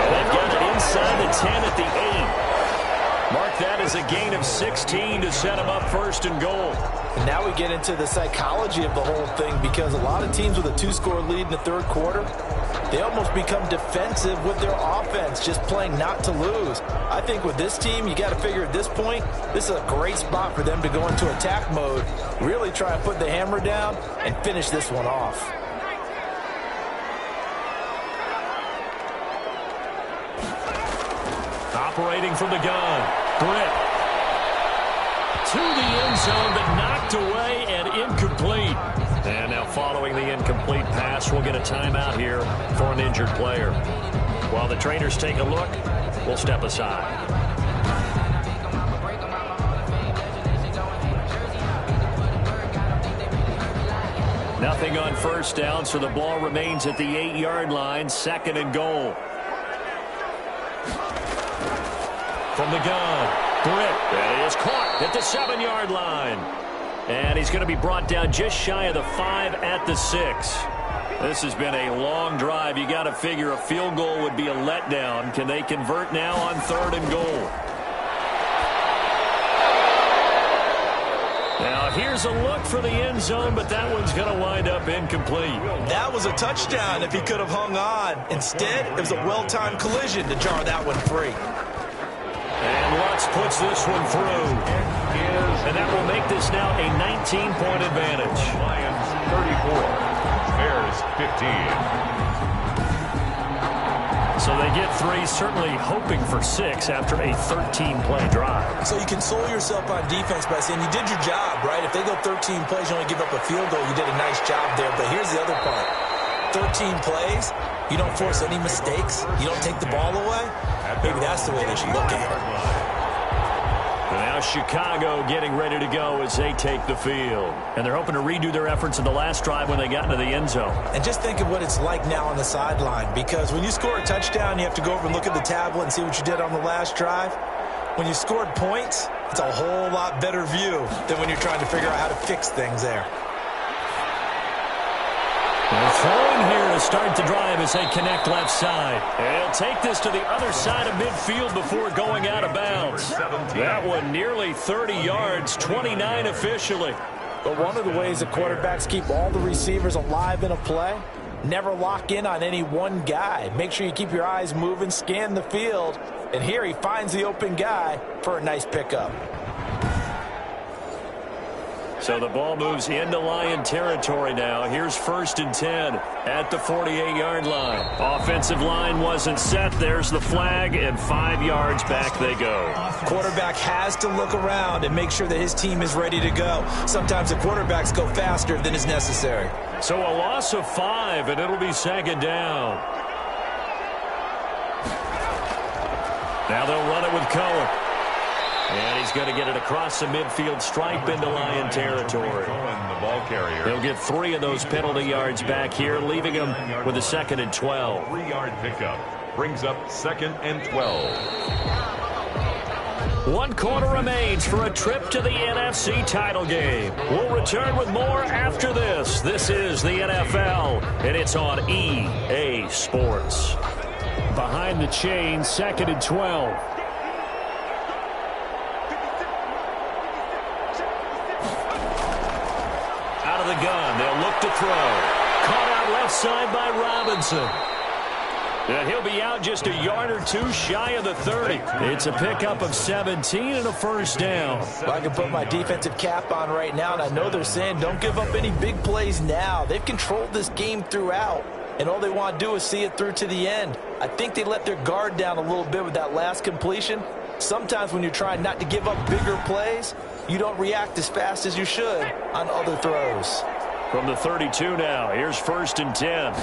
And they've got it inside the 10 at the 8. Mark that as a gain of 16 to set them up 1st and goal. And now we get into the psychology of the whole thing, because a lot of teams with a 2-score lead in the 3rd quarter, they almost become defensive with their offense, just playing not to lose. I think with this team, you got to figure at this point, this is a great spot for them to go into attack mode, really try and put the hammer down and finish this one off. Operating from the gun, Britt. To the end zone, but knocked away and incomplete. And now following the incomplete pass, we'll get a timeout here for an injured player. While the trainers take a look, we'll step aside. Nothing on first down, so the ball remains at the 8-yard line, 2nd and goal. From the gun, Britt. That is caught at the 7-yard line. And he's going to be brought down just shy of the 5 at the 6. This has been a long drive. You got to figure a field goal would be a letdown. Can they convert now on 3rd and goal? Now here's a look for the end zone, but that one's going to wind up incomplete. That was a touchdown if he could have hung on. Instead, it was a well-timed collision to jar that one free. And Lutz puts this one through. And that will make this now a 19-point advantage. Lions 34, Bears 15. So they get 3, certainly hoping for 6 after a 13-play drive. So you console yourself on defense by saying you did your job, right? If they go 13 plays, you only give up a field goal, you did a nice job there. But here's the other part. 13 plays, you don't force any mistakes, you don't take the ball away. Maybe that's the way they should look at it. And now Now Chicago getting ready to go as they take the field. And they're hoping to redo their efforts in the last drive when they got into the end zone. And just think of what it's like now on the sideline, because when you score a touchdown, you have to go over and look at the tablet and see what you did on the last drive. When you scored points, it's a whole lot better view than when you're trying to figure out how to fix things there. They're throwing here to start the drive as they connect left side. They'll take this to the other side of midfield before going out of bounds. That one nearly 30 yards, 29 officially. But one of the ways the quarterbacks keep all the receivers alive in a play, never lock in on any one guy. Make sure you keep your eyes moving, scan the field, and here he finds the open guy for a nice pickup. So the ball moves into Lion territory now. Here's 1st and 10 at the 48-yard line. Offensive line wasn't set. There's the flag, and 5 yards back they go. Quarterback has to look around and make sure that his team is ready to go. Sometimes the quarterbacks go faster than is necessary. So a loss of 5, and it'll be 2nd down. Now they'll run it with Cohen. And he's going to get it across the midfield stripe into Lion territory. The ball carrier. He'll get 3 of those penalty yards back here, leaving him with a 2nd and 12. 3-yard pickup brings up 2nd and 12. 1 quarter remains for a trip to the NFC title game. We'll return with more after this. This is the NFL, and it's on EA Sports. Behind the chain, 2nd and 12. The gun. They'll look to throw. Caught out left side by Robinson. And he'll be out just a yard or 2 shy of the 30. It's a pickup of 17 and a 1st down. Well, I can put my defensive cap on right now, and I know they're saying don't give up any big plays now. They've controlled this game throughout, and all they want to do is see it through to the end. I think they let their guard down a little bit with that last completion. Sometimes when you're trying not to give up bigger plays, you don't react as fast as you should on other throws. From the 32 now, here's 1st and 10.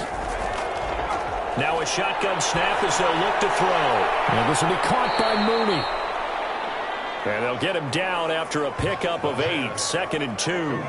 Now a shotgun snap as they'll look to throw. And this will be caught by Mooney. And they'll get him down after a pickup of 8, 2nd and 2.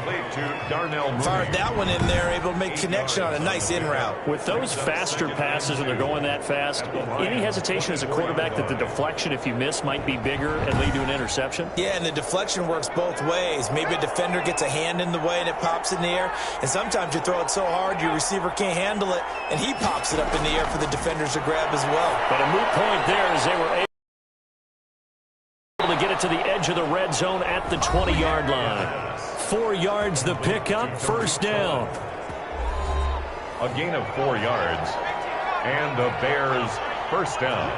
Fired that one in there, able to make connection on a nice in route. With those faster passes and they're going that fast, any hesitation as a quarterback that the deflection, if you miss, might be bigger and lead to an interception? Yeah, and the deflection works both ways. Maybe a defender gets a hand in the way and it pops in the air. And sometimes you throw it so hard your receiver can't handle it, and he pops it up in the air for the defenders to grab as well. But a moot point there as they were able to get it to the edge of the red zone at the 20-yard line. 4 yards the pickup, 1st down. A gain of 4 yards. And the Bears 1st down.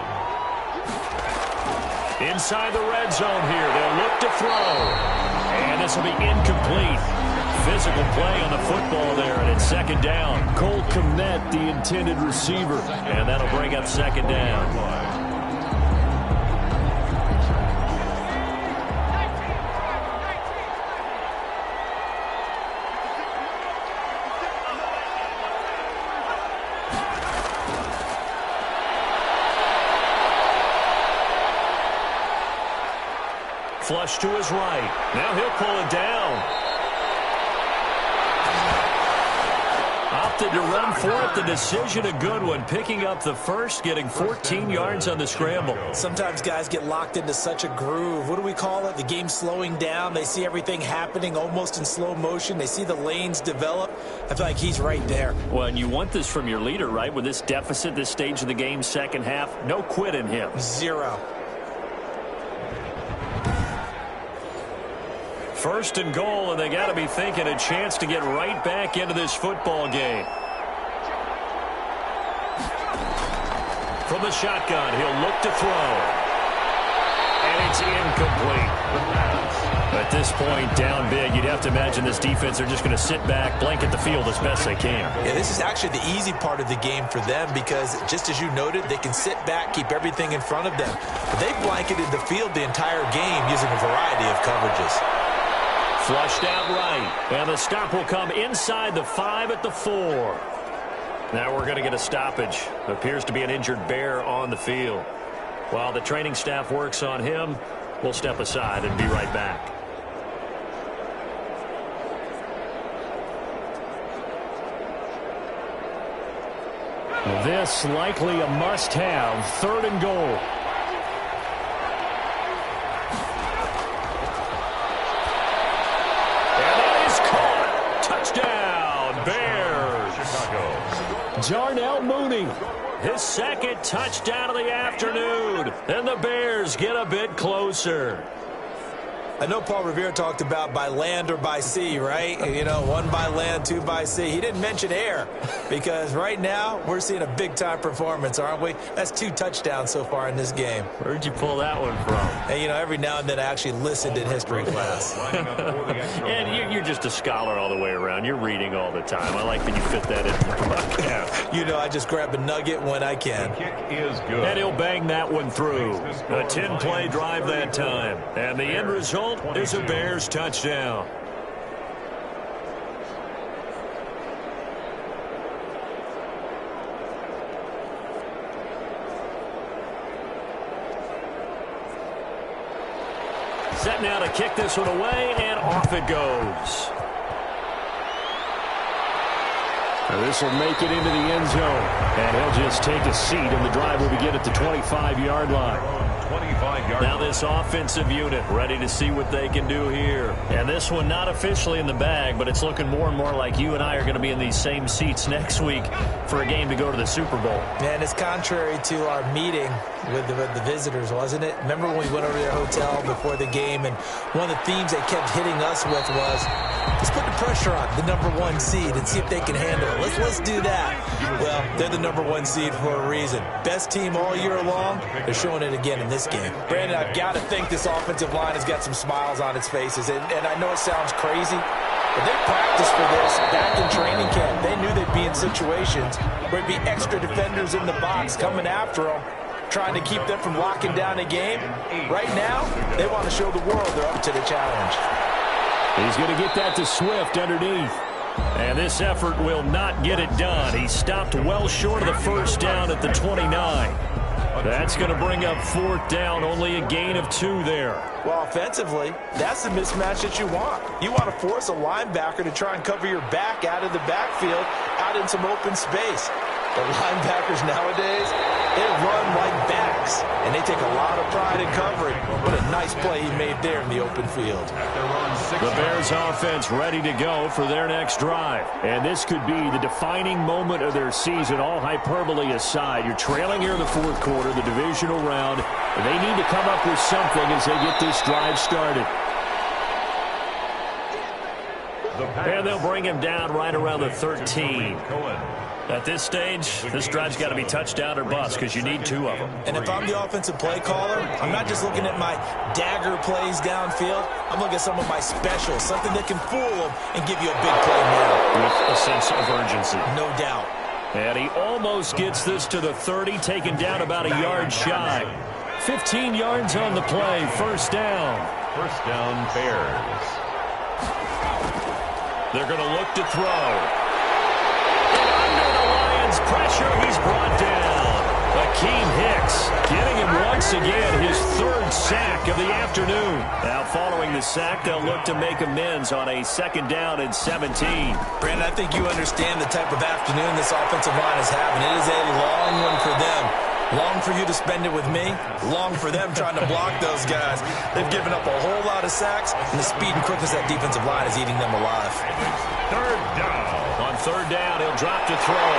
Inside the red zone here. They'll look to throw. And this will be incomplete. Physical play on the football there, and it's 2nd down. Cole Kmet, the intended receiver. And that'll bring up 2nd down. Flush to his right. Now he'll pull it down. Opted to run for it. The decision a good one. Picking up the 1st, getting 14 yards on the scramble. Sometimes guys get locked into such a groove. What do we call it? The game's slowing down. They see everything happening almost in slow motion. They see the lanes develop. I feel like he's right there. Well, and you want this from your leader, right? With this deficit, this stage of the game, 2nd half, no quit in him. 0. 1st and goal, and they got to be thinking a chance to get right back into this football game. From the shotgun, he'll look to throw. And it's incomplete. At this point, down big, you'd have to imagine this defense are just going to sit back, blanket the field as best they can. Yeah, this is actually the easy part of the game for them because, just as you noted, they can sit back, keep everything in front of them. But they blanketed the field the entire game using a variety of coverages. Flushed out right. And the stop will come inside the 5 at the 4. Now we're going to get a stoppage. Appears to be an injured Bear on the field. While the training staff works on him, We'll step aside and be right back. This likely a must-have, 3rd and goal. And that is caught. Touchdown, Bears. Chicago. Darnell Mooney. His 2nd touchdown of the afternoon. And the Bears get a bit closer. I know Paul Revere talked about by land or by sea, right? You know, 1 by land, 2 by sea. He didn't mention air because right now we're seeing a big-time performance, aren't we? That's 2 touchdowns so far in this game. Where'd you pull that one from? And, you know, every now and then I actually listened in history class. And you're just a scholar all the way around. You're reading all the time. I like that you fit that in the broadcast. You know, I just grab a nugget when I can. The kick is good. And he'll bang that one through. A 10-play drive that time. And the end result is a Bears touchdown. Set now to kick this one away, and off it goes. This will make it into the end zone. And he'll just take a seat, and the drive will begin at the 25-yard line. 25-yard. Now this offensive unit ready to see what they can do here. And this one not officially in the bag, but it's looking more and more like you and I are going to be in these same seats next week for a game to go to the Super Bowl. And it's contrary to our meeting with the visitors, wasn't it? Remember when we went over to their hotel before the game, and one of the themes they kept hitting us with was, let's put the pressure on the #1 seed and see if they can handle it. Let's do that. Well, they're the #1 seed for a reason. Best team all year long. They're showing it again in this game. Brandon, I've got to think this offensive line has got some smiles on its faces. And I know it sounds crazy, but they practiced for this back in training camp. They knew they'd be in situations where it'd be extra defenders in the box coming after them, trying to keep them from locking down a game. Right now, they want to show the world they're up to the challenge. He's going to get that to Swift underneath. And this effort will not get it done. He stopped well short of the first down at the 29. That's going to bring up 4th down, only a gain of 2 there. Well, offensively, that's the mismatch that you want. You want to force a linebacker to try and cover your back out of the backfield, out in some open space. The linebackers nowadays, they run like backs, and they take a lot of pride in covering. What a nice play he made there in the open field. The Bears offense ready to go for their next drive. And this could be the defining moment of their season, all hyperbole aside. You're trailing here in the 4th quarter, the divisional round. And they need to come up with something as they get this drive started. And they'll bring him down right around the 13. At this stage, this drive's got to be touchdown or bust because you need 2 of them. And if I'm the offensive play caller, I'm not just looking at my dagger plays downfield. I'm looking at some of my specials, something that can fool them and give you a big play now. With a sense of urgency. No doubt. And he almost gets this to the 30, taken down about a yard shy. 15 yards on the play, 1st down. 1st down, Bears. They're going to look to throw. Pressure, he's brought down. Akeem Hicks getting him once again his 3rd sack of the afternoon. Now following the sack, they'll look to make amends on a 2nd down and 17. Brandon, I think you understand the type of afternoon this offensive line is having. It is a long one for them. Long for you to spend it with me. Long for them trying to block those guys. They've given up a whole lot of sacks, and the speed and quickness of that defensive line is eating them alive. 3rd down. On 3rd down, he'll drop to throw.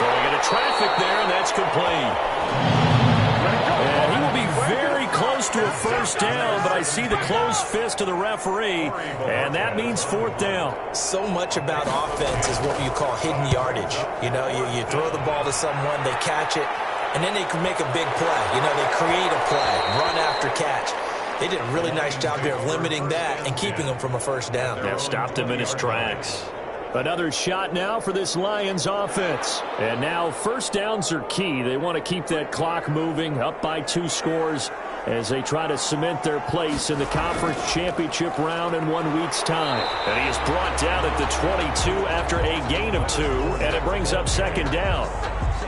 Throwing into traffic there, and that's complete. And he will be very close to a 1st down, but I see the closed fist of the referee, and that means 4th down. So much about offense is what you call hidden yardage. You know, you throw the ball to someone, they catch it, and then they can make a big play. You know, they create a play, run after catch. They did a really nice job here of limiting that and keeping him from a 1st down. Yeah, stopped him in his tracks. Another shot now for this Lions offense. And now 1st downs are key. They want to keep that clock moving, up by 2 scores as they try to cement their place in the conference championship round in 1 week's time. And he is brought down at the 22 after a gain of 2, and it brings up 2nd down.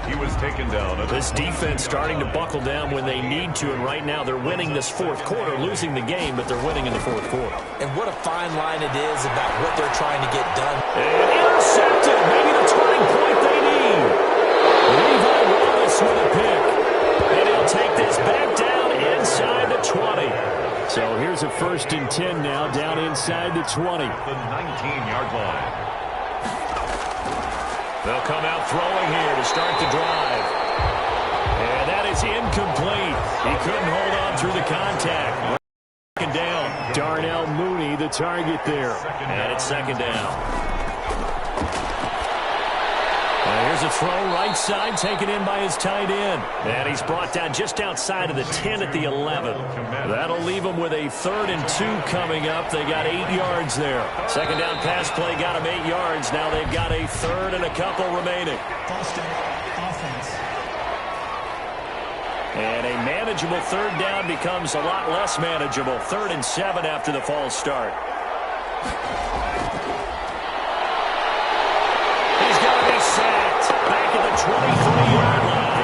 He was taken down. This defense starting to buckle down when they need to, and right now they're winning this fourth quarter, losing the game, but they're winning in the fourth quarter. And what a fine line it is about what they're trying to get done. And intercepted, maybe the turning point they need. Levi Wallace with a pick. And he'll take this back down inside the 20. So here's a 1st and 10 now, down inside the 20. The 19-yard line. They'll come out throwing here to start the drive. And that is incomplete. He couldn't hold on through the contact. Second down. Darnell Mooney, the target there. And it's second down. Here's a throw right side, taken in by his tight end. And he's brought down just outside of the 10 at the 11. That'll leave him with a 3rd and 2 coming up. They got 8 yards there. Second down pass play got him 8 yards. Now they've got a 3rd and a couple remaining. And a manageable 3rd down becomes a lot less manageable. 3rd and 7 after the false start. Back at the 23-yard line.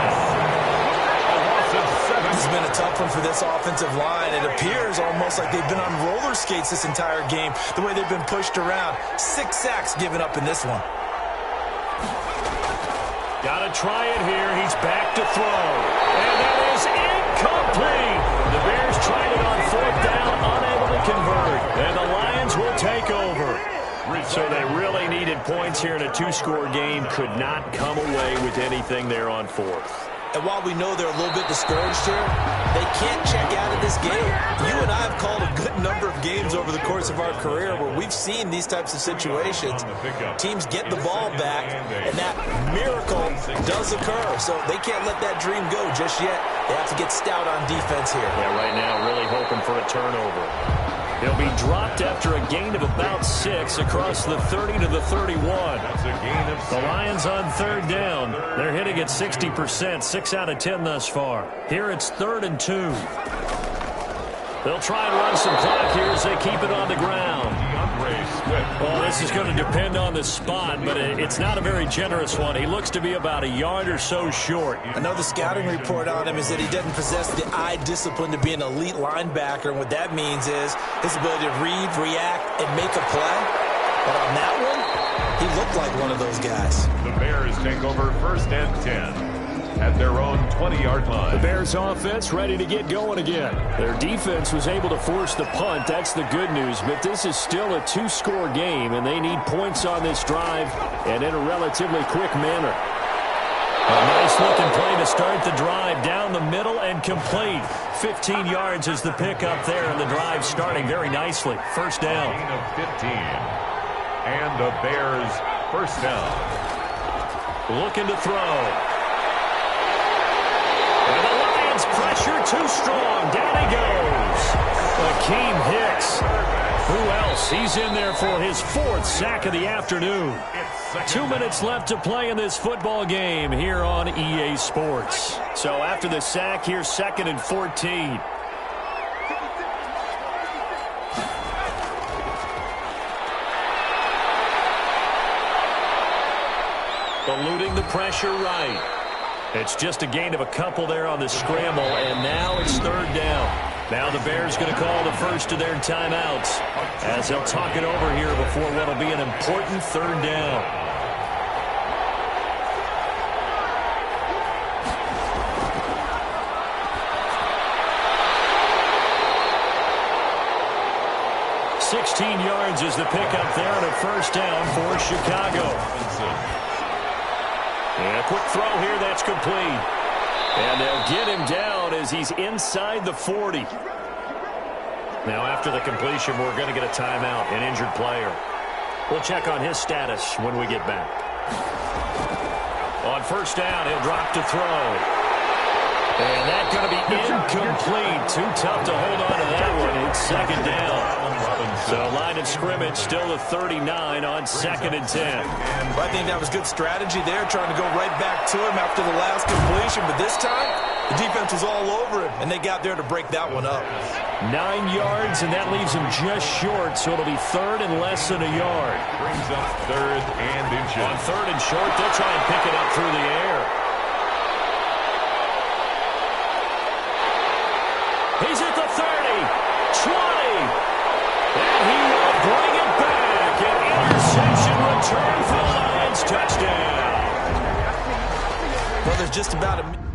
This has been a tough one for this offensive line. It appears almost like they've been on roller skates this entire game, the way they've been pushed around. 6 sacks given up in this one. Got to try it here. He's back to throw. And that is incomplete. The Bears tried it on 4th down, unable to convert. And the Lions will take over. So they really needed points here in a 2-score game. Could not come away with anything there on 4th. And while we know they're a little bit discouraged here, they can't check out of this game. You and I have called a good number of games over the course of our career where we've seen these types of situations. Teams get the ball back, and that miracle does occur. So they can't let that dream go just yet. They have to get stout on defense here. Yeah, right now really hoping for a turnover. He'll be dropped after a gain of about 6 across the 30 to the 31. That's a gain of 6. The Lions on 3rd down. They're hitting at 60%, 6 out of 10 thus far. Here it's 3rd and 2. They'll try and run some clock here as they keep it on the ground. Well, this is going to depend on the spot, but it's not a very generous one. He looks to be about a yard or so short. I know the scouting report on him is that he doesn't possess the eye discipline to be an elite linebacker, and what that means is his ability to read, react, and make a play. But on that one, he looked like one of those guys. The Bears take over 1st and 10. At their own 20-yard line. The Bears offense ready to get going again. Their defense was able to force the punt. That's the good news. But this is still a 2-score game, and they need points on this drive and in a relatively quick manner. A nice-looking play to start the drive down the middle and complete. 15 yards is the pickup there, and the drive starting very nicely. 1st down. Gain of 15. And the Bears 1st down. Looking to throw. And the Lions pressure too strong. Down he goes. Akeem Hicks. Who else? He's in there for his 4th sack of the afternoon. 2 minutes left to play in this football game here on EA Sports. So after the sack, here's 2nd and 14. Eluding the pressure right. It's just a gain of a couple there on the scramble, and now it's 3rd down. Now the Bears going to call the first of their timeouts as they'll talk it over here before what will be an important 3rd down. $16 yards is the pickup there and a 1st down for Chicago. And a quick throw here, that's complete. And they'll get him down as he's inside the 40. Now after the completion, we're going to get a timeout, an injured player. We'll check on his status when we get back. On 1st down, he'll drop to throw. And that's going to be incomplete. Too tough to hold on to that one. It's 2nd down. So line of scrimmage still a 39 on 2nd and 10. Well, I think that was good strategy there, trying to go right back to him after the last completion. But this time, the defense was all over him, and they got there to break that one up. 9 yards, and that leaves him just short, so it'll be 3rd and less than a yard. Brings up 3rd and inches. On 3rd and short, they'll try and pick it up through the air. just about a